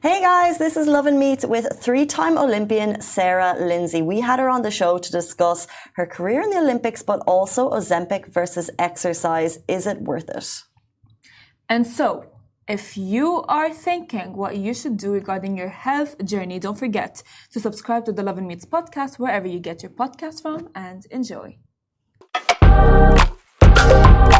Hey guys, this is Lovin Meets with three-time Olympian Sarah Lindsay. We had her on the show to discuss her career in the Olympics, but also Ozempic versus exercise. Is it worth it? And so, if you are thinking what you should do regarding your health journey, don't forget to subscribe to the Lovin Meets podcast wherever you get your podcast from, and enjoy.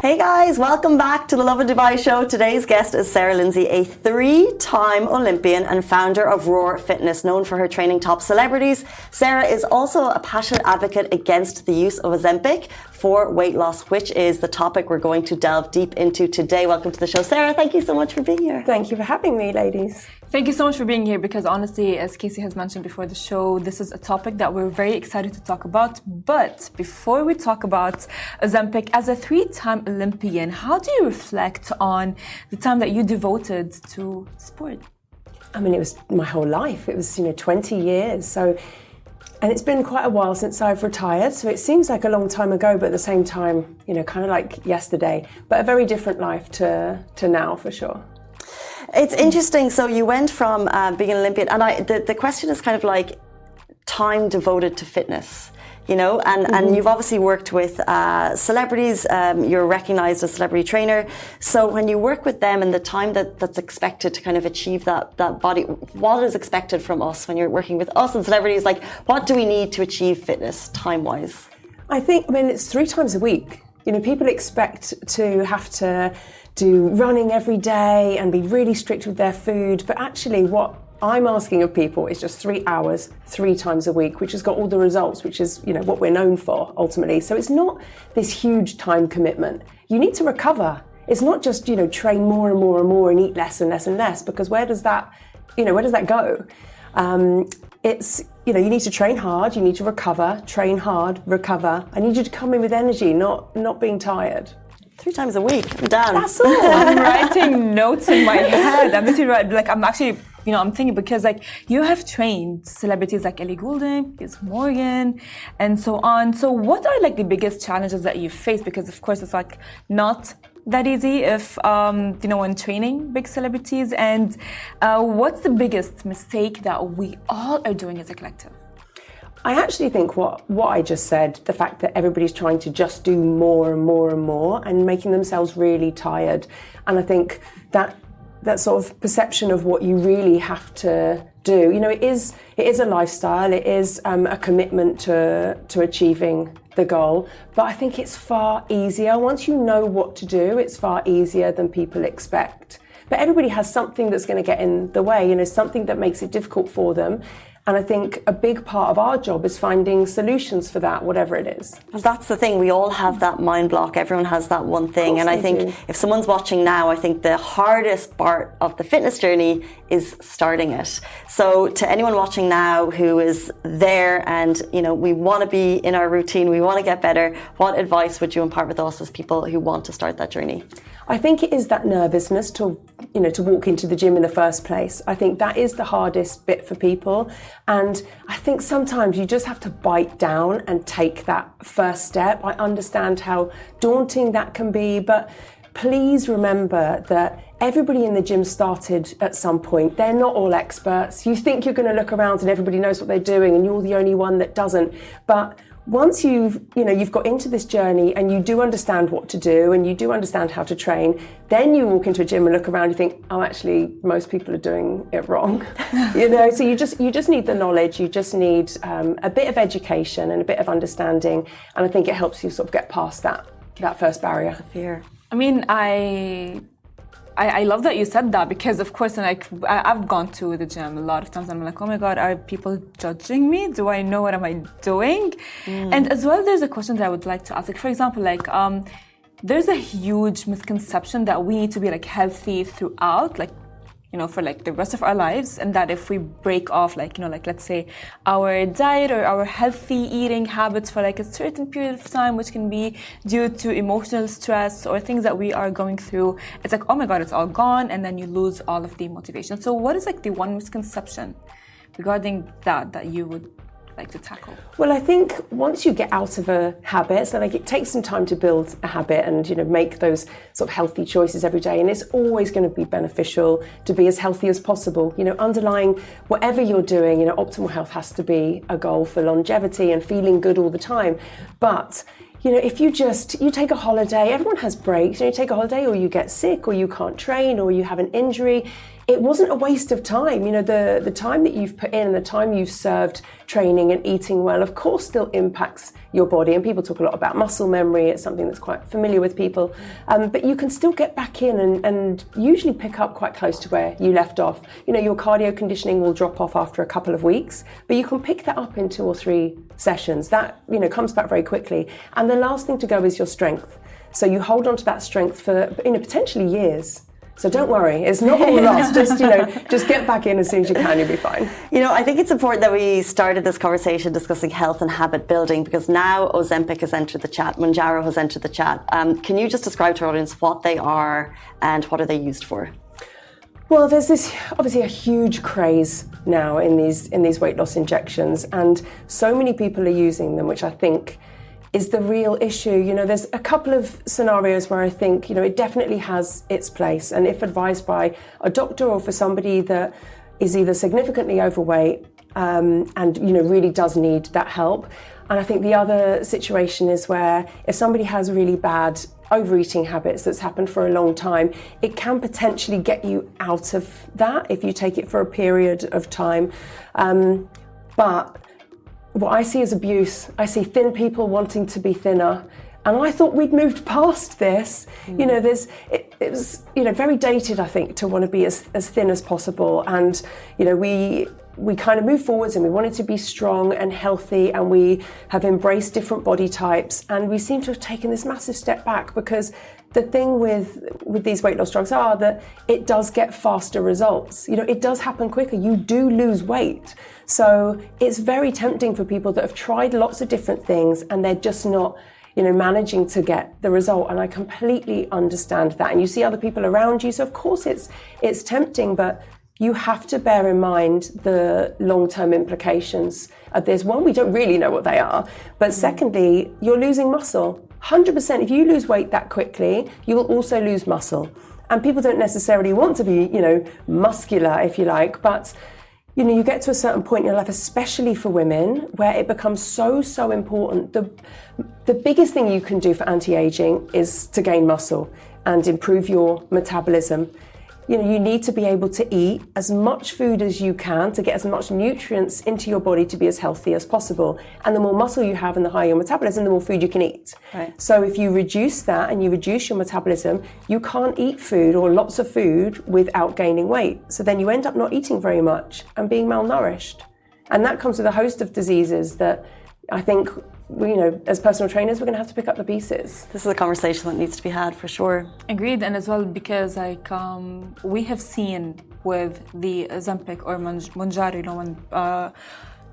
Hey guys, welcome back to the Lovin Dubai show. Today's guest is Sarah Lindsay, a three-time Olympian and founder of Roar Fitness, known for her training top celebrities. Sarah is also a passionate advocate against the use of Ozempic for weight loss, which is the topic we're going to delve deep into today. Welcome to the show, Sarah. Thank you so much for being here. Thank you for having me, ladies. Thank you so much for being here because honestly, as Casey has mentioned before the show, this is a topic that we're very excited to talk about. But before we talk about Ozempic, as a three-time Olympian, how do you reflect on the time that you devoted to sport? I mean, it was my whole life. It was, 20 years. And it's been quite a while since I've retired. So it seems like a long time ago, but at the same time, kind of like yesterday. But a very different life to now, for sure. It's interesting. So you went from being an Olympian, and the question is kind of like time devoted to fitness, and you've obviously worked with celebrities. You're recognized as a celebrity trainer. So when you work with them and the time that's expected to kind of achieve that body, what is expected from us when you're working with us and celebrities? Like, what do we need to achieve fitness time-wise? I think, it's 3 times a week. People expect to have to do running every day and be really strict with their food. But actually what I'm asking of people is just 3 hours, 3 times a week, which has got all the results, which is, what we're known for ultimately. So it's not this huge time commitment. You need to recover. It's not just, train more and more and more and eat less and less and less, because where does that go? It's, you need to train hard, you need to recover, train hard, recover. I need you to come in with energy, not being tired. 3 times a week. I'm done. That's all. I'm writing notes in my head. I'm literally I'm actually, I'm thinking because you have trained celebrities like Ellie Goulding, Piers Morgan, and so on. So what are the biggest challenges that you face? Because of course it's not that easy if, when training big celebrities. And what's the biggest mistake that we all are doing as a collective? I actually think what I just said, the fact that everybody's trying to just do more and more and more and making themselves really tired. And I think that sort of perception of what you really have to do, it is a lifestyle, it is a commitment to achieving the goal. But I think it's far easier. Once you know what to do, it's far easier than people expect. But everybody has something that's going to get in the way, something that makes it difficult for them. And I think a big part of our job is finding solutions for that, whatever it is. Well, that's the thing. We all have that mind block. Everyone has that one thing. And I think if someone's watching now, I think the hardest part of the fitness journey is starting it. So to anyone watching now who is there and, we want to be in our routine, we want to get better, what advice would you impart with us as people who want to start that journey? I think it is that nervousness to walk into the gym in the first place. I think that is the hardest bit for people. And I think sometimes you just have to bite down and take that first step. I understand how daunting that can be, but please remember that everybody in the gym started at some point. They're not all experts. You think you're going to look around and everybody knows what they're doing and you're the only one that doesn't. But once you've got into this journey and you do understand what to do and you do understand how to train, then you walk into a gym and look around and you think, oh, actually, most people are doing it wrong. So you just need the knowledge. You just need a bit of education and a bit of understanding. And I think it helps you sort of get past that first barrier. The fear. I mean, I love that you said that because, of course, I've gone to the gym a lot of times. I'm like, oh my God, are people judging me? Do I know what am I doing? And as well, there's a question that I would like to ask. For example, there's a huge misconception that we need to be healthy throughout, for the rest of our lives, and that if we break off let's say our diet or our healthy eating habits for a certain period of time, which can be due to emotional stress or things that we are going through, it's oh my God, it's all gone, and then you lose all of the motivation. So what is the one misconception regarding that you would like to tackle? Well, I think once you get out of a habit, so like it takes some time to build a habit and, you know, make those sort of healthy choices every day. And it's always going to be beneficial to be as healthy as possible. You know, underlying whatever you're doing, you know, optimal health has to be a goal for longevity and feeling good all the time. But you know, if you take a holiday, everyone has breaks, you take a holiday or you get sick or you can't train or you have an injury, it wasn't a waste of time. You know, the time that you've put in and the time you've served training and eating well, of course, still impacts your body. And people talk a lot about muscle memory. It's something that's quite familiar with people. But you can still get back in and usually pick up quite close to where you left off. You know, your cardio conditioning will drop off after a couple of weeks, but you can pick that up in 2 or 3 sessions. That, you know, comes back very quickly. And the last thing to go is your strength. So you hold on to that strength for, you know, potentially years. So don't worry, it's not all lost. Just get back in as soon as you can, you'll be fine. You know, I think it's important that we started this conversation discussing health and habit building, because now Ozempic has entered the chat, Mounjaro has entered the chat. Can you just describe to our audience what they are and what are they used for? Well, there's this obviously a huge craze now in these weight loss injections, and so many people are using them, which I think is the real issue. You know, there's a couple of scenarios where I think, you know, it definitely has its place, and if advised by a doctor or for somebody that is either significantly overweight and, you know, really does need that help. And I think the other situation is where if somebody has really bad overeating habits that's happened for a long time, it can potentially get you out of that if you take it for a period of time. But what I see is abuse. I see thin people wanting to be thinner. And I thought we'd moved past this. You know, it was, you know, very dated, I think, to want to be as thin as possible. And, you know, we kind of moved forwards and we wanted to be strong and healthy, and we have embraced different body types. And we seem to have taken this massive step back, because the thing with these weight loss drugs are that it does get faster results. You know, it does happen quicker. You do lose weight. So it's very tempting for people that have tried lots of different things and they're just not, you know, managing to get the result. And I completely understand that. And you see other people around you. So of course it's tempting, but you have to bear in mind the long-term implications of this. One, we don't really know what they are. But secondly, you're losing muscle. 100%, if you lose weight that quickly, you will also lose muscle. And people don't necessarily want to be, you know, muscular, if you like, but you know, you get to a certain point in your life, especially for women, where it becomes so important. The biggest thing you can do for anti-aging is to gain muscle and improve your metabolism. You know, you need to be able to eat as much food as you can to get as much nutrients into your body to be as healthy as possible. And the more muscle you have and the higher your metabolism, the more food you can eat. Right. So if you reduce that and you reduce your metabolism, you can't eat food or lots of food without gaining weight. So then you end up not eating very much and being malnourished. And that comes with a host of diseases that I think, you know, as personal trainers, we're going to have to pick up the pieces. This is a conversation that needs to be had for sure. Agreed, and as well because like we have seen with the Ozempic or Mounjaro, you know, when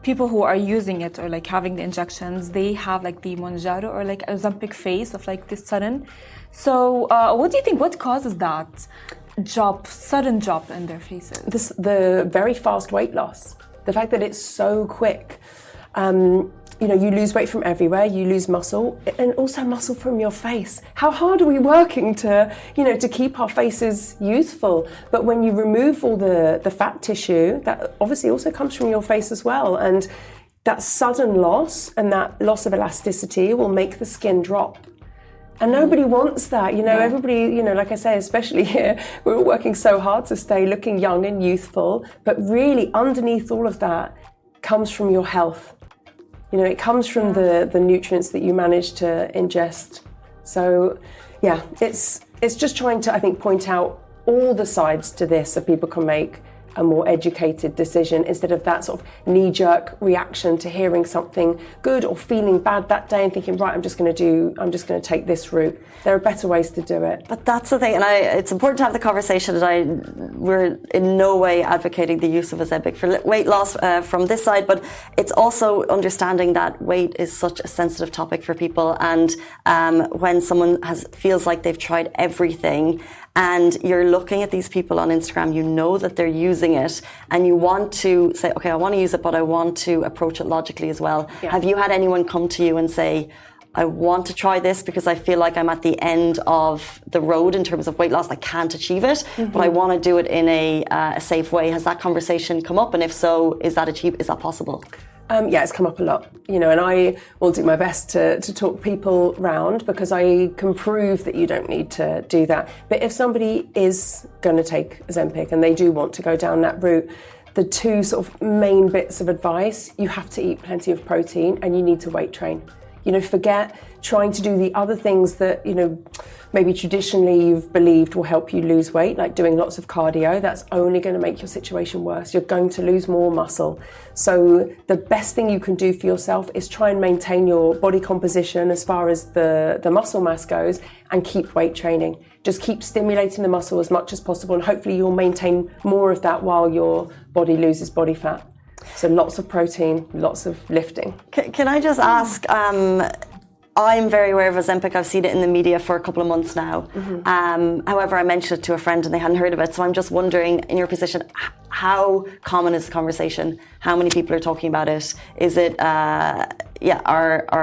people who are using it or like having the injections, they have like the Mounjaro or like Ozempic face of like this sudden. So what do you think? What causes that sudden drop in their faces? The very fast weight loss. The fact that it's so quick. You know, you lose weight from everywhere, you lose muscle, and also muscle from your face. How hard are we working to, you know, to keep our faces youthful? But when you remove all the fat tissue, that obviously also comes from your face as well. And that sudden loss and that loss of elasticity will make the skin drop. And nobody wants that, you know, everybody, you know, like I say, especially here, we're all working so hard to stay looking young and youthful, but really underneath all of that comes from your health. You know, it comes from the nutrients that you manage to ingest. So, yeah, it's just trying to, I think, point out all the sides to this so people can make a more educated decision instead of that sort of knee-jerk reaction to hearing something good or feeling bad that day and thinking, right, I'm just going to take this route. There are better ways to do it. But that's the thing, and it's important to have the conversation that we're in no way advocating the use of Ozempic for weight loss from this side, but it's also understanding that weight is such a sensitive topic for people, and when someone feels like they've tried everything, and you're looking at these people on Instagram, you know that they're using it, and you want to say, okay, I want to use it, but I want to approach it logically as well. Yeah. Have you had anyone come to you and say, I want to try this because I feel like I'm at the end of the road in terms of weight loss. I can't achieve it, but I want to do it in a safe way. Has that conversation come up? And if so, is that possible? Yeah, it's come up a lot, and I will do my best to talk people round, because I can prove that you don't need to do that. But if somebody is going to take Ozempic and they do want to go down that route, the two sort of main bits of advice: you have to eat plenty of protein and you need to weight train. Forget trying to do the other things that, maybe traditionally you've believed will help you lose weight, like doing lots of cardio. That's only going to make your situation worse. You're going to lose more muscle. So the best thing you can do for yourself is try and maintain your body composition as far as the muscle mass goes, and keep weight training. Just keep stimulating the muscle as much as possible, and hopefully you'll maintain more of that while your body loses body fat. So lots of protein, lots of lifting. Can I just ask, I'm very aware of Ozempic. I've seen it in the media for a couple of months now. However, I mentioned it to a friend and they hadn't heard of it. So I'm just wondering, in your position, how common is the conversation? How many people are talking about it? Is it, are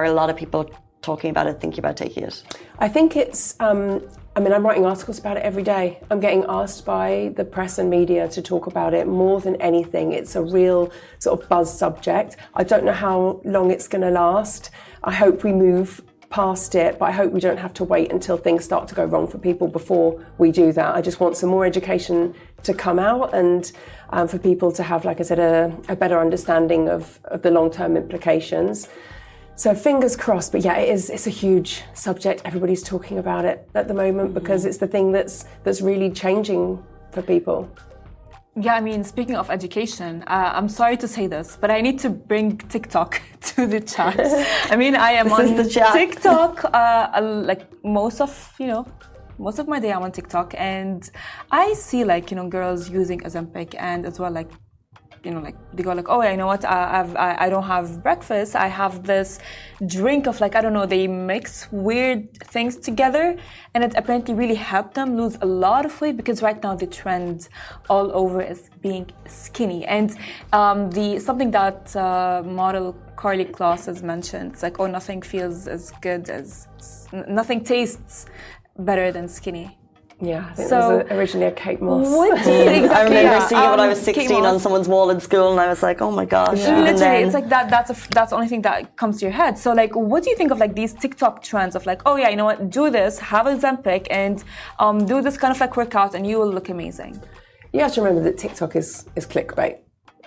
a lot of people talking about it, thinking about taking it? I think it's, I'm writing articles about it every day. I'm getting asked by the press and media to talk about it more than anything. It's a real sort of buzz subject. I don't know how long it's going to last. I hope we move past it, but I hope we don't have to wait until things start to go wrong for people before we do that. I just want some more education to come out, and for people to have, like I said, a better understanding of the long-term implications. So fingers crossed, but yeah, it's a huge subject. Everybody's talking about it at the moment because it's the thing that's really changing for people. Yeah, speaking of education, I'm sorry to say this, but I need to bring TikTok to the chat. I am on TikTok, most of my day I'm on TikTok, and I see girls using Ozempic, and as well they go oh, you know what, I don't have breakfast, I have this drink of they mix weird things together, and it apparently really helped them lose a lot of weight, because right now the trend all over is being skinny. And something that model Carly Kloss has mentioned, it's nothing feels as good as, nothing tastes better than skinny. Yeah, I think it was originally a Kate Moss. What do you exactly? I remember seeing it when I was 16 on someone's wall in school, and I was like, oh my gosh. Yeah. Literally, it's that's the only thing that comes to your head. So what do you think of these TikTok trends of oh yeah, you know what, do this, have Ozempic, and do this kind of workout, and you will look amazing? You have to remember that TikTok is clickbait.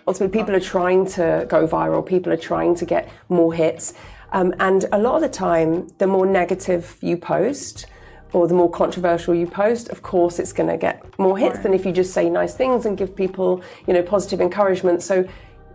Ultimately, people are trying to go viral. People are trying to get more hits, and a lot of the time, the more negative you post, or the more controversial you post, of course it's going to get more hits than if you just say nice things and give people, positive encouragement. So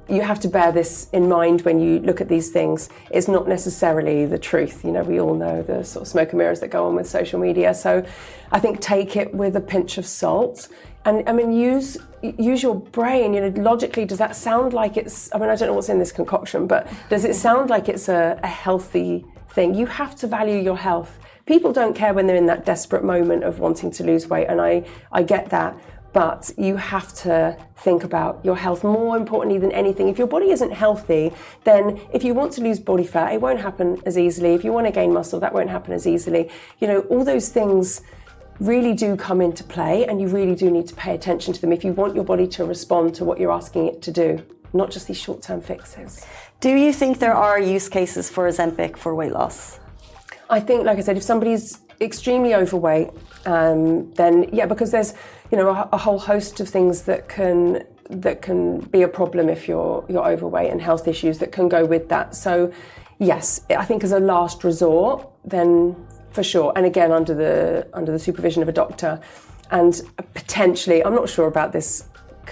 you have to bear this in mind when you look at these things. It's not necessarily the truth. We all know the sort of smoke and mirrors that go on with social media. So I think take it with a pinch of salt. And use your brain. Logically, does that sound like it's, I don't know what's in this concoction, but does it sound like it's a healthy thing? You have to value your health. People don't care when they're in that desperate moment of wanting to lose weight, and I get that, but you have to think about your health more importantly than anything. If your body isn't healthy, then if you want to lose body fat, it won't happen as easily. If you want to gain muscle, that won't happen as easily. All those things really do come into play, and you really do need to pay attention to them if you want your body to respond to what you're asking it to do, not just these short-term fixes. Do you think there are use cases for Ozempic for weight loss? I think, like I said, if somebody's extremely overweight, then yeah, because there's a whole host of things that can be a problem if you're overweight, and health issues that can go with that. So yes, I think as a last resort, then for sure, and again under the supervision of a doctor, and potentially, I'm not sure about this,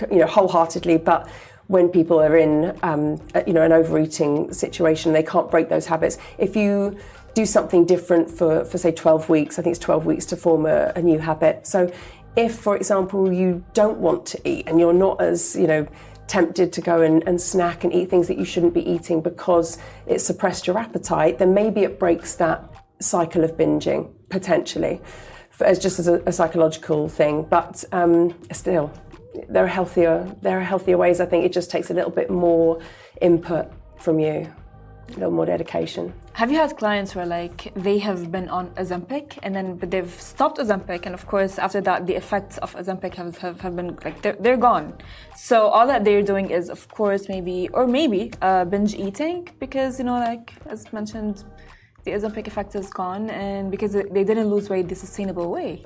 wholeheartedly, but when people are in an overeating situation, they can't break those habits. If you do something different for say 12 weeks, I think it's 12 weeks to form a new habit. So if, for example, you don't want to eat and you're not as, tempted to go and snack and eat things that you shouldn't be eating because it suppressed your appetite, then maybe it breaks that cycle of binging, potentially. as a psychological thing. But still, there are healthier ways. I think it just takes a little bit more input from you, a little more dedication. Have you had clients where like they have been on Ozempic but they've stopped Ozempic, and of course after that the effects of Ozempic have been like they're gone. So all that they're doing is of course maybe binge eating, because like as mentioned, the Ozempic effect is gone, and because they didn't lose weight the sustainable way.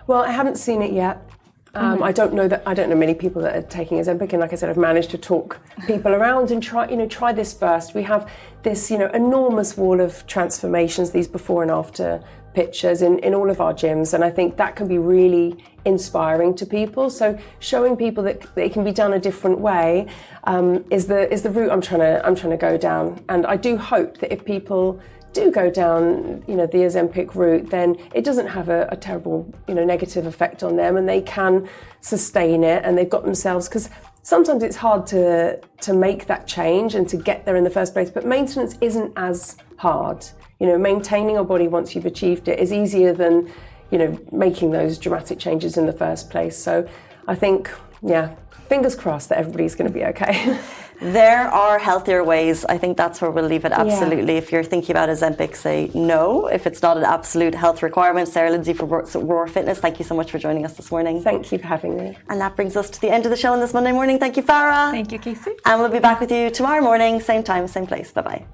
Well, I haven't seen it yet. I don't know many people that are taking Ozempic, and like I said, I've managed to talk people around and try this first. We have this enormous wall of transformations, these before and after pictures in all of our gyms, and I think that can be really inspiring to people. So showing people that it can be done a different way is the route I'm trying to go down. And I do hope that if people do go down, the Ozempic route, then it doesn't have a terrible, negative effect on them, and they can sustain it, and they've got themselves, because sometimes it's hard to make that change and to get there in the first place, but maintenance isn't as hard. Maintaining your body once you've achieved it is easier than, making those dramatic changes in the first place. So I think, fingers crossed that everybody's going to be okay. There are healthier ways. I think that's where we'll leave it. Absolutely. If you're thinking about Ozempic, say no. If it's not an absolute health requirement. Sarah Lindsay from Roar Fitness, thank you so much for joining us this morning. Thank you for having me. And that brings us to the end of the show on this Monday morning. Thank you, Farah. Thank you, Casey. And we'll be back with you tomorrow morning, same time, same place. Bye-bye.